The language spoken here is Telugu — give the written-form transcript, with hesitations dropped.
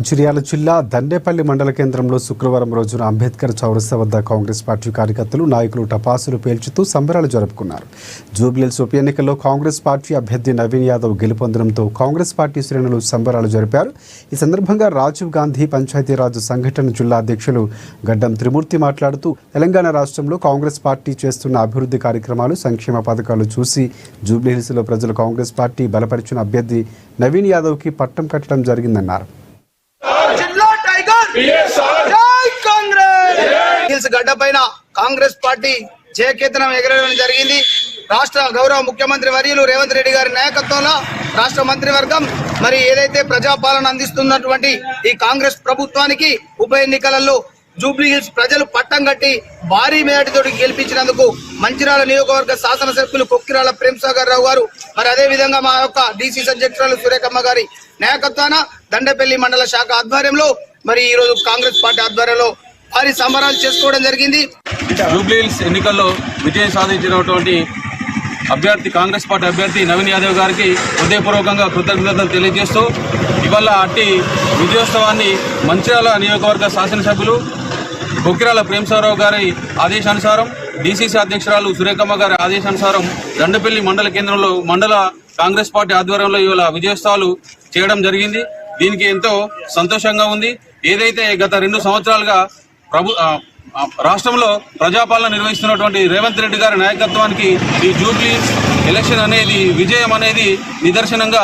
మంచిర్యాల జిల్లా దండేపల్లి మండల కేంద్రంలో శుక్రవారం రోజున అంబేద్కర్ చౌరస్తా వద్ద కాంగ్రెస్ పార్టీ కార్యకర్తలు నాయకులు టపాసులు పేల్చుతూ సంబరాలు జరుపుకున్నారు. జూబ్లీహిల్స్ ఉప ఎన్నికల్లో కాంగ్రెస్ పార్టీ అభ్యర్థి నవీన్ యాదవ్ గెలుపొందడంతో కాంగ్రెస్ పార్టీ శ్రేణులు సంబరాలు జరిపారు. ఈ సందర్భంగా రాజీవ్ గాంధీ పంచాయతీరాజ్ సంఘటన జిల్లా అధ్యక్షులు గడ్డం త్రిమూర్తి మాట్లాడుతూ తెలంగాణ రాష్ట్రంలో కాంగ్రెస్ పార్టీ చేస్తున్న అభివృద్ధి కార్యక్రమాలు, సంక్షేమ పథకాలు చూసి జూబ్లీహిల్స్లో ప్రజలు కాంగ్రెస్ పార్టీ బలపరిచిన అభ్యర్థి నవీన్ యాదవ్కి పట్టం కట్టడం జరిగిందన్నారు. గడ్డపైన కాంగ్రెస్ పార్టీ జయకేతనం ఎగరడం జరిగింది. రాష్ట్ర గౌరవ ముఖ్యమంత్రి వర్యులు రేవంత్ రెడ్డి గారి నాయకత్వంలో రాష్ట్ర మంత్రివర్గం మరి ఏదైతే ప్రజాపాలన అందిస్తున్నటువంటి ఈ కాంగ్రెస్ ప్రభుత్వానికి ఉప ఎన్నికలలో జూబ్లీహిల్స్ ప్రజలు పట్టం కట్టి భారీ మేరటితోటి గెలిపించినందుకు మంచిర్యాల నియోజకవర్గ శాసనసభ్యులు కొక్కిరాల ప్రేమ్సాగర్ రావు గారు, మరి అదే విధంగా మా యొక్క డీసీసీ అధ్యక్షురాలు సురేఖమ్మ గారి నాయకత్వాన దండేపల్లి మండల శాఖ ఆధ్వర్యంలో మరి ఈ రోజు కాంగ్రెస్ పార్టీ ఆధ్వర్యంలో భారీ సంబరాలు చేసుకోవడం జరిగింది. జూబ్లీహిల్స్ ఎన్నికల్లో విజయం సాధించినటువంటి అభ్యర్థి కాంగ్రెస్ పార్టీ అభ్యర్థి నవీన్ యాదవ్ గారికి హృదయపూర్వకంగా కృతజ్ఞతలు తెలియజేస్తూ ఇవాళ అట్టి విజయోత్సవాన్ని మంచిర్యాల నియోజకవర్గ శాసనసభ్యులు కొక్కిరాల ప్రేమ్సాగర్ గారి ఆదేశానుసారం, డీసీసీ అధ్యక్షురాలు సురేఖమ్మ గారి ఆదేశానుసారం దండపల్లి మండల కేంద్రంలో మండల కాంగ్రెస్ పార్టీ ఆధ్వర్యంలో ఇవాళ విజయోత్సవాలు చేయడం జరిగింది. దీనికి ఎంతో సంతోషంగా ఉంది. ఏదైతే గత 2 సంవత్సరాలుగా రాష్ట్రంలో ప్రజాపాలన నిర్వహిస్తున్నటువంటి రేవంత్ రెడ్డి గారి నాయకత్వానికి ఈ జూబ్లీహిల్స్ ఎలక్షన్ అనేది విజయం అనేది నిదర్శనంగా